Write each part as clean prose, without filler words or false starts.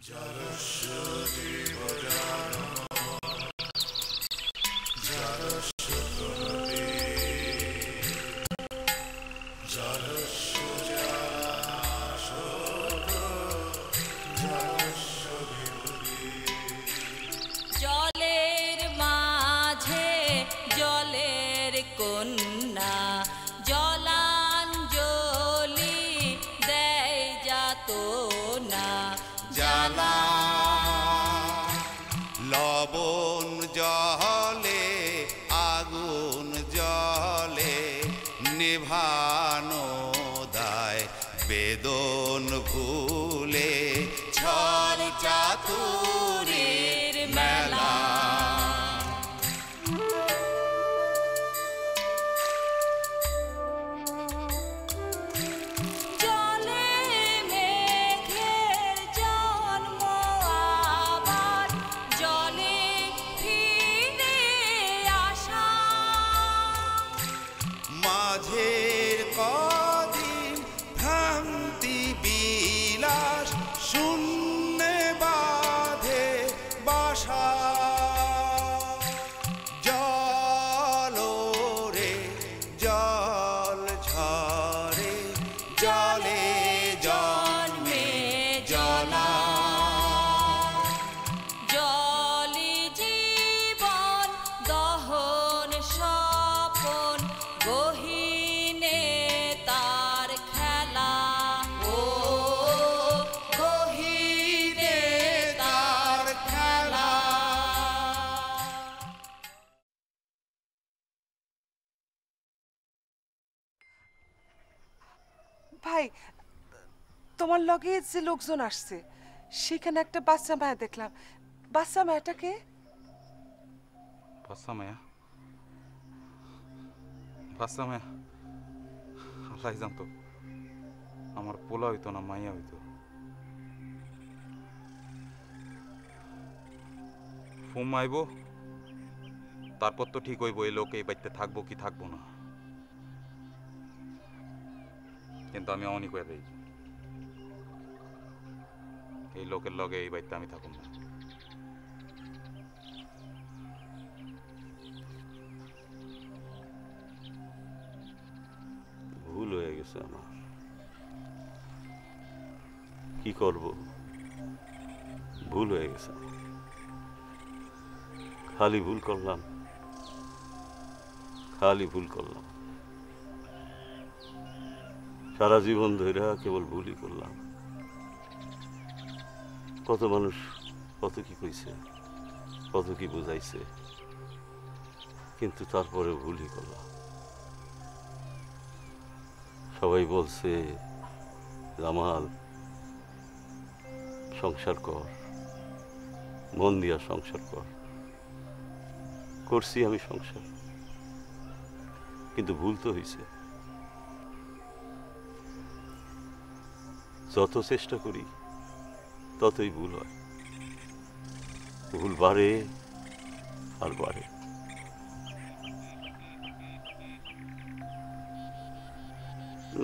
জলের মাঝে জলের কন্যা জলাঞ্জলি দেয় যাত না জ্বালা লবণ জলে আগুন জলে নেভানো দায় বেদন ভুলে ছল চাতুরীর মেলা জলে মেঘের জন্ম আবার জলে ফিরে আসা মাঝের কদিন ভ্রান্তি বিলাস শূন্যে বাঁধে বাসা জল রে জল ঝরে জলে জন্মে জলা জলি জীবন দহন স্বপন গহীনে তার খেলা ও গহীনে তার খেলা। ভাই, তোমার লগে যে লোকজন আসছে সেখানে একটা বাচ্চা মায়া দেখলাম। বাচ্চা মায়াটাকে বাচ্চা মায়া বাচ্চা মায়া আল্লাহ জানতো আমার পোলা হইতো না মাইয়া হইতো। ফুম আইব তারপর তো ঠিক হইব এই লোক এই বাড়িতে থাকবো কি থাকবো না। কিন্তু আমি অনেক হয়ে দিই এই লোকের লগে এই বাড়িতে আমি থাকুন না। ভুল হয়ে গেছে আমার, কি করব, ভুল হয়ে গেছে। খালি ভুল করলাম, খালি ভুল করলাম। সারা জীবন ধরে কেবল ভুলই করলাম। কত মানুষ কত কি কইছে, কত কি বুঝাইছে, কিন্তু তারপরে ভুলই করলাম। সবাই বলছে জামাল সংসার কর, মন দিয়া সংসার কর। করছি আমি সংসার, কিন্তু ভুল তো হয়েছে। যত চেষ্টা করি ততই ভুল হয়, ভুল বাড়ে আর বাড়ে।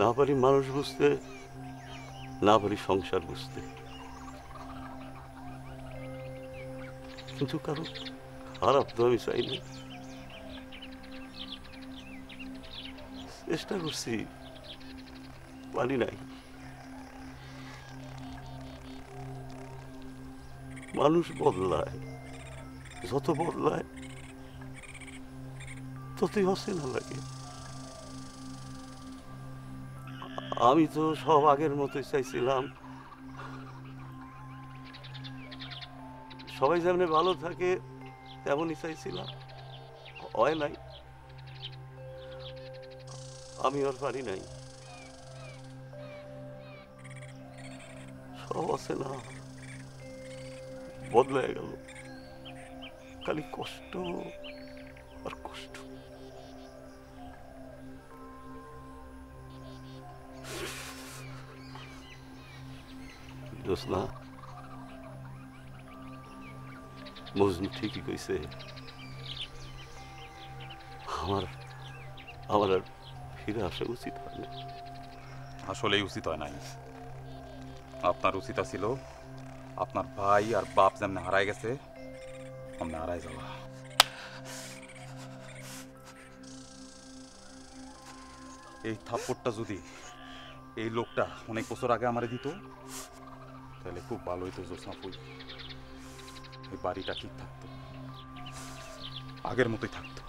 না পারি মানুষ বুঝতে, না পারি সংসার বুঝতে, কিন্তু কারো খারাপ তো আমি চাইনি। চেষ্টা করছি, পারি নাই। মানুষ বদলায়, যত বদলায় ততই অচেনা লাগে। আমি তো সব আগের মতোই চাইছিলাম, সবাই যেমনি ভালো থাকে তেমনই চাইছিলাম, হয় নাই। আমি আর পারি নাই, সব অচেনা, বদলায় গেল। খালি কষ্ট আর কষ্ট। জোসনা, মজনু ঠিকই কইছে, আমার আমার আর ফিরে আসা উচিত হয় না। আসলেই উচিত হয় নাই। আপনার উচিত ছিল আপনার ভাই আর বাপ যেমন হারাই গেছে অমনে হারাই যাওয়া। এই থাপ্পড়টা যদি এই লোকটা অনেক বছর আগে আমারে দিত তাহলে খুব ভালো হইতো জোসনাফুল। এই বাড়িটা ঠিক থাকতো, আগের মতোই থাকতো।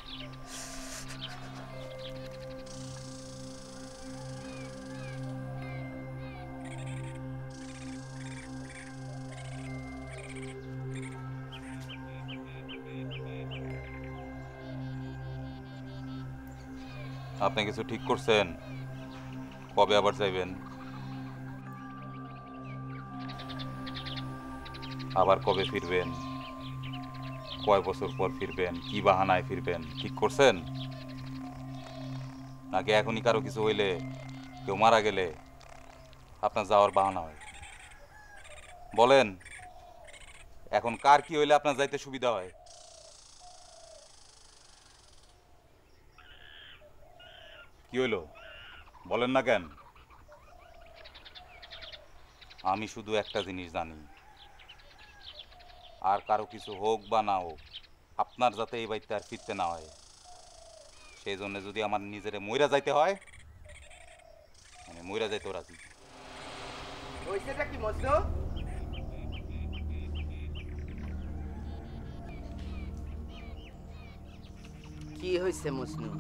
আপনি কিছু ঠিক করছেন? কবে আবার যাইবেন? আবার কবে ফিরবেন? কয় বছর পর ফিরবেন? কি বাহানায় ফিরবেন ঠিক করছেন? নাকি এখনই কারো কিছু হইলে, কেউ মারা গেলে আপনার যাওয়ার বাহানা হয়? বলেন, এখন কার কি হইলে আপনার যাইতে সুবিধা হয়? কি হইলো বলেন না কেন? আমি শুধু একটা জিনিস জানি, আর কারো কিছু হোক বা না হোক, আপনার যাতে এই বাড়িতে আর ফিরতে না হয়, সেই জন্য যদি আমার নিজেরে মইরা যাইতে হয় আমি মইরা যাইতেও রাজি। হইছেটা কি মজনু? কি হয়েছে মজনু?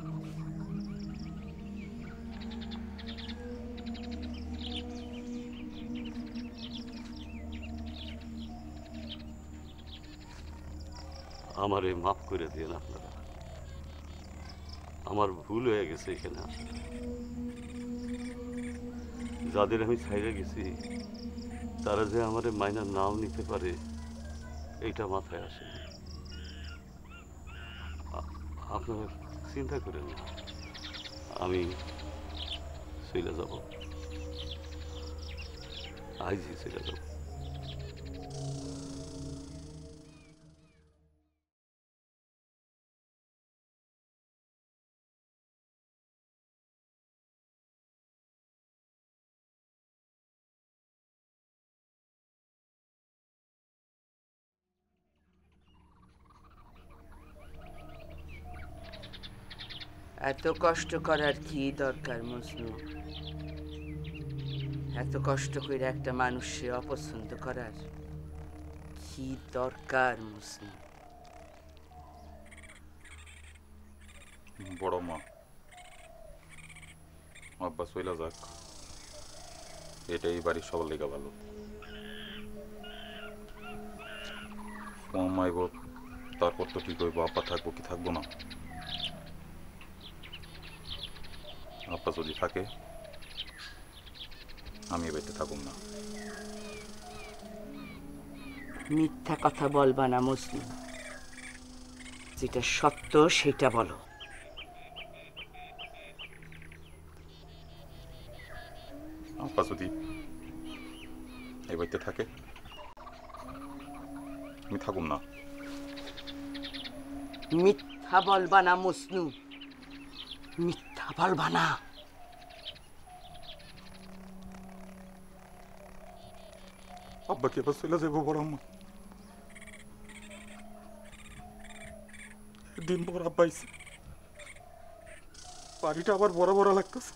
আমারে মাফ করে দিন আপনারা, আমার ভুল হয়ে গেছে এখানে আসা। যাদের আমি ছাইড়ে গেছি তারা যে আমারে মাইনা নাও নিতে পারে এইটা মাথায় আসে না। আপনারা চিন্তা করেন না, আমি চলে যাব, আজই চলে যাব। এত কষ্ট করার কি দরকার মজনু? এত কষ্ট করে একটা মানুষকে অপছন্দ করার কি দরকার মজনু? বড় মা, আব্বা চইলা যাক, এটাই বাড়ির সবার লেগে ভালো। মাইব, তারপর তো ঠিক হইব আব্বা থাকবো কি থাকবো না। আব্বা যদি থাকে আমি এ বাড়িতে থাকুম না। মিথ্যা কথা বলবা না মজনু, যেটা সত্য সেটা বলো। আব্বা যদি এই বাড়িতে থাকে আমি থাকুম না। মিথ্যা বলবা না মজনু, মিথ্যা বলবা না। আব্বা কি আবার চলে যাবো বড় আম্মা? দিন পর আব্বা আইছে, বাড়িটা আবার বড় বড় লাগতেছে।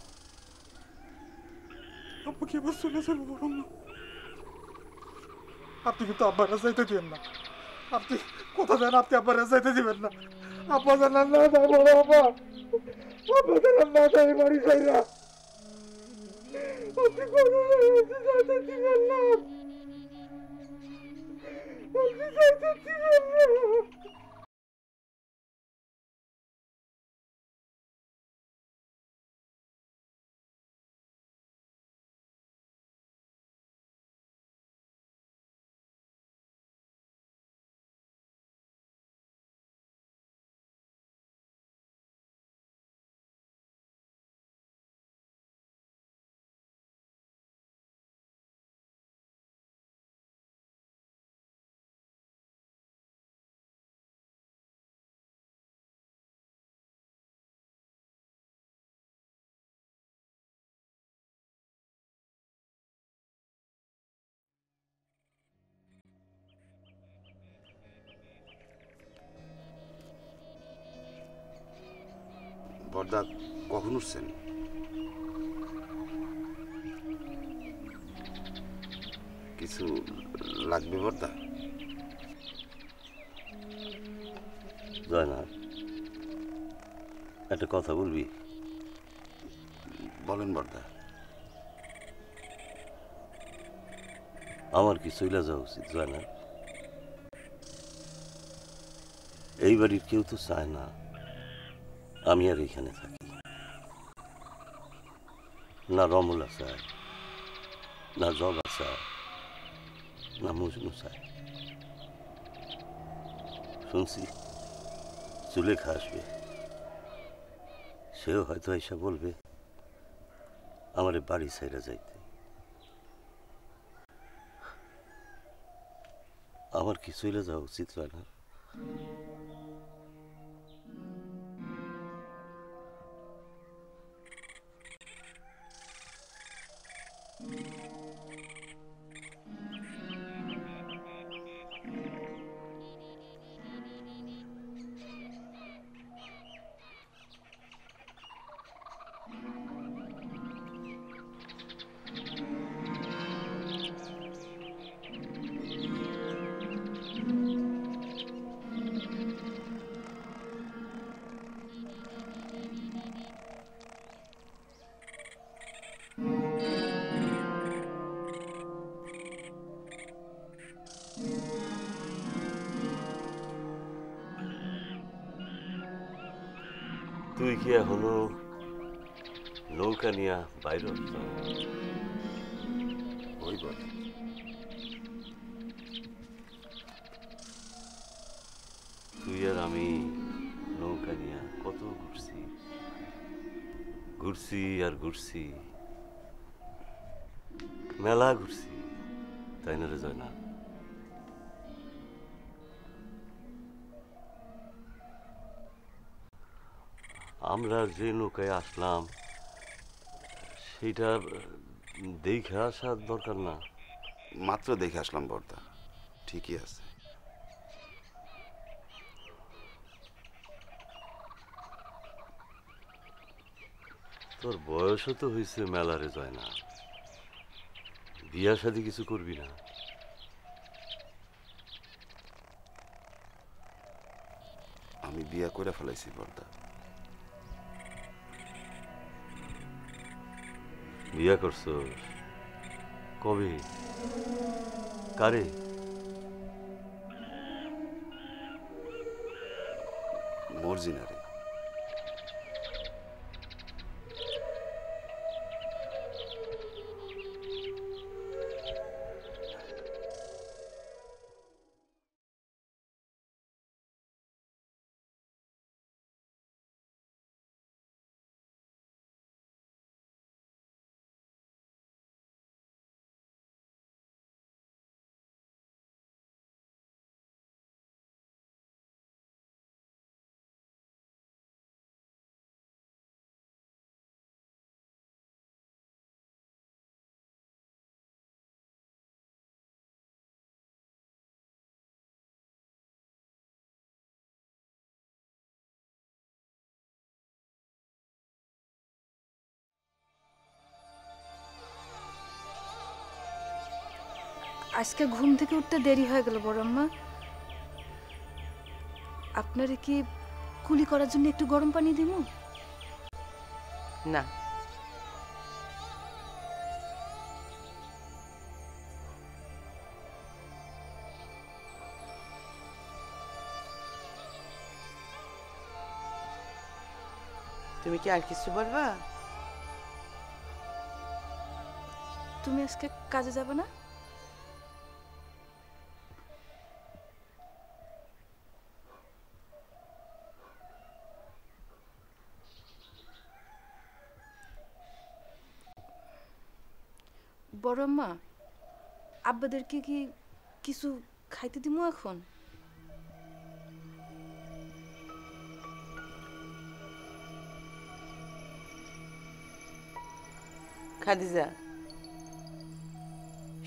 আব্বা কি আবার চলে যাবো বড় আম্মা? আপনি কিন্তু আব্বারা যাইতে দিবেন না। আপনি কোথা দেন, আপনি আব্বারা যাইতে দিবেন না। আব্বা জানান না যায় বড় আব্বা, আব্বা জানান না যায় বাড়ি যাই না। আপনি কোথা যাইতে দিবেন না, আপনি যাইতে দিবেন না। বর্দা কখন উঠছেন? কিছু লাগবে বর্দা? জয়নাল, একটা কথা বলবি? বলেন বর্দা। আমার কি চইলা যাওয়া উচিত জয়নাল? এই বাড়ির কেউ তো চায় না আমি আর এখানে থাকি। না রমলা চায়, না জবা চায়, না মজনু চায়। শুনছি সুলেখা আসবে, সেও হয়তো এসে বলবে আমার বাড়ি ছেড়ে যাইতে। আমার কি চলে যাওয়া উচিত হয় না? তুই কি এখনো নৌকা নিয়া বাইর? ওই বর্দা। তুই আর আমি নৌকা নিয়া কত ঘুরছি ঘুরছি আর ঘুরছি, মেলা ঘুরছি, তাই না রে জয়নাল? আমরা যে নৌকায় আসলাম সেটা দেখে আসার দরকার না? মাত্র দেখে আসলাম বর্দা, ঠিকই আছে। তোর বয়সও তো হয়েছে মেলারে জয়নাল, বিয়া শাদি কিছু করবি না? আমি বিয়া করে ফেলাইছি বর্দা। বিয়া করছো? কবে? কারে? মর্জিনারে। আজকে ঘুম থেকে উঠতে দেরি হয়ে গেল বড়ম্মা। আপনারে কি কুলি করার জন্য একটু গরম পানি দিব? না, তুমি কি আর কিছু বলবা? তুমি আজকে কাজে যাবে না? বড় আম্মা, আব্বাদেরকে কি কিছু খাইতে দিমু এখন? খাদিজা,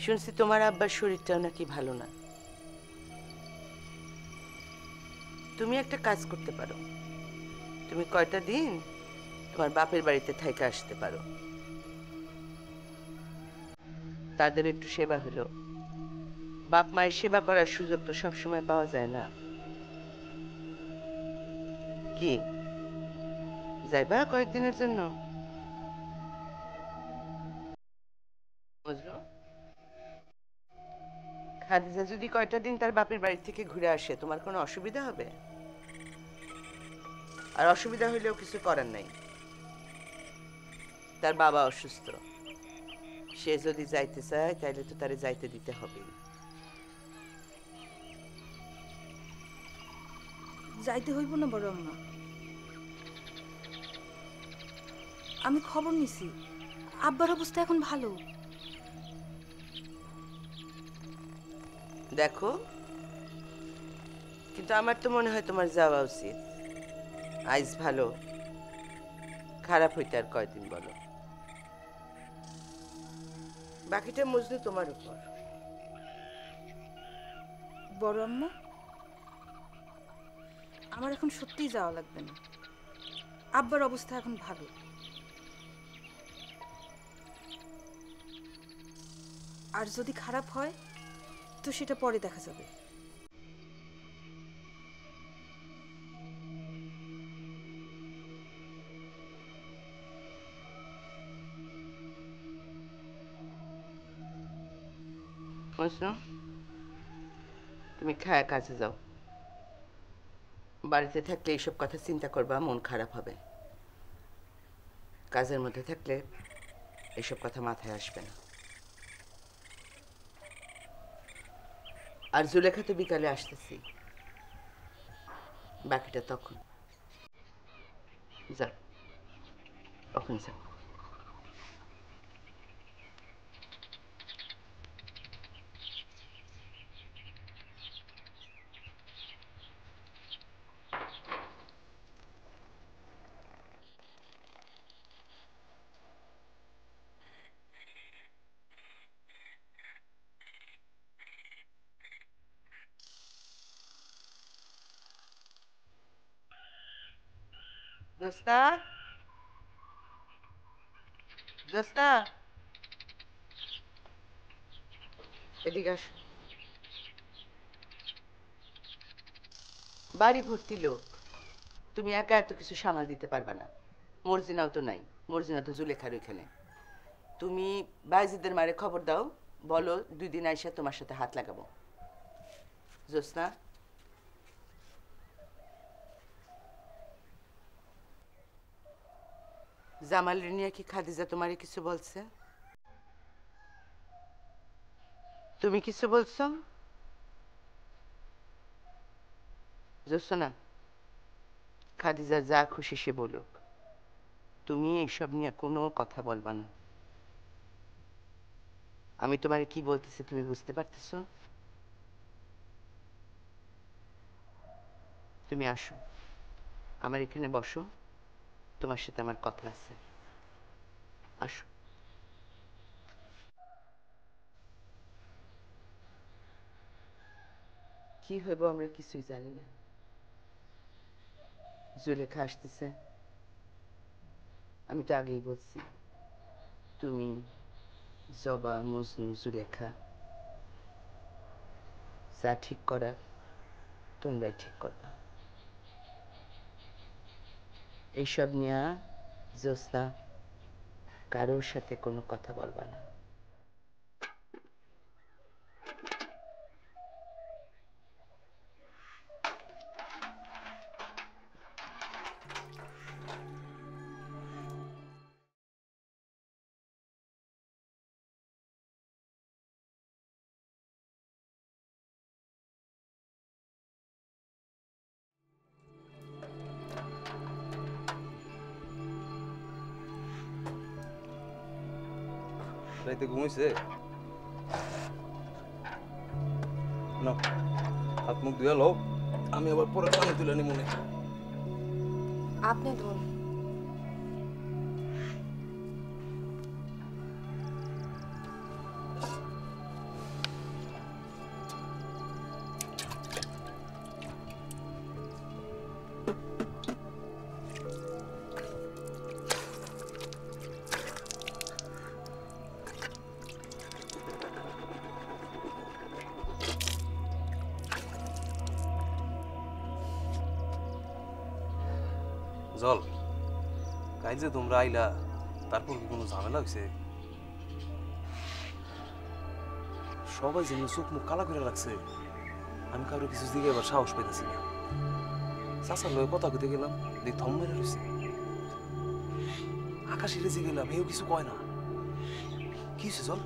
শুনছি তোমার আব্বার শরীরটাও নাকি ভালো না। তুমি একটা কাজ করতে পারো, তুমি কয়টা দিন তোমার বাপের বাড়িতে থাইকা আসতে পারো। তাদের একটু সেবা হলো। বাপ মায়ের সেবা করার সুযোগ তো সবসময় পাওয়া যায় না। কি যাইবা কয়েকদিনের জন্য? বুঝলো, খাদিজা যদি কয়টা দিন তার বাপের বাড়ি থেকে ঘুরে আসে তোমার কোনো অসুবিধা হবে? আর অসুবিধা হইলেও কিছু করার নাই, তার বাবা অসুস্থ। সে যদি যাইতে চায় তাহলে তো তারে যাইতে দিতে হবে। যাইতে হইব না বড় আম্মা, আমি খবর নিছি আব্বার অবস্থা এখন ভালো। দেখো, কিন্তু আমার তো মনে হয় তোমার যাওয়া উচিত। আইজ ভালো, খারাপ হইতে আর কয়দিন বলো। বাকিটা মজনু তোমার উপর। বড় আম্মা, আমার এখন সত্যিই যাওয়া লাগবে না, আব্বার অবস্থা এখন ভালো। আর যদি খারাপ হয় তো সেটা পরে দেখা যাবে। মজনু, তুমি খায় কাজে যাও। বাড়িতে থাকলে এইসব কথা চিন্তা করবা, মন খারাপ হবে। কাজের মধ্যে থাকলে এইসব কথা মাথায় আসবে না। আর জুলেখা তো বিকালে আসতেছি, বাকিটা তখন। যাও, তখন যাও। দোস্তা, দোস্তা, এদিকে আস। বাড়ি ভর্তি লোক, তুমি একা এত কিছু সামাল দিতে পারবা না। মর্জিনাও তো নাই, মর্জিনা তো জুলেখার ওইখানে। তুমি বাইজিদের মারে খবর দাও, বলো 2 দিন আইসা তোমার সাথে হাত লাগাবো। জোসনা, জামাল নিয়ে কি খাদিজা তোমারে কিছু বলছে? তুমি কিছু বলছো? জোসনা, খাদিজা যা খুশি সে বলুক, তুমি এইসব নিয়ে কোনো কথা বলবা না। আমি তোমারে কি বলতেছি তুমি বুঝতে পারতেছো? তুমি আসো, আমার এখানে বসো, তোমার সাথে আমার কথা আছে। আসো। কি হইব আমরা কিছুই জানি না। জুলেখা আসতেছে, আমি তো আগেই বলছি, তুমি, জবা, মজনু, জুলেখা যা ঠিক করার তোমরাই ঠিক করবা। এইসব নিয়ে জোসনা কারোর সাথে কোনো কথা বলবা না। রাইতে ঘুমাইছে না? হাত মুখ ধুয়ে লও, আমি আবার পরে পানি তুলে নি মনে। আপনি ধরুন। জল কাল যে তোমরা আইলা তারপর কি কোনো ঝামেলা হয়েছে? সবাই যেন চোখ মুখ কালা করে রাখছে, আমি কারো কিছু দিকে এবার সাহস পাইতেছি না। চাচার লয়ে কথা কইতে গেলাম, দেখ থম মেরে রয়েছে। আকাশে রেজে গেলাম, এও কিছু কয় না। কি হয়েছে জল?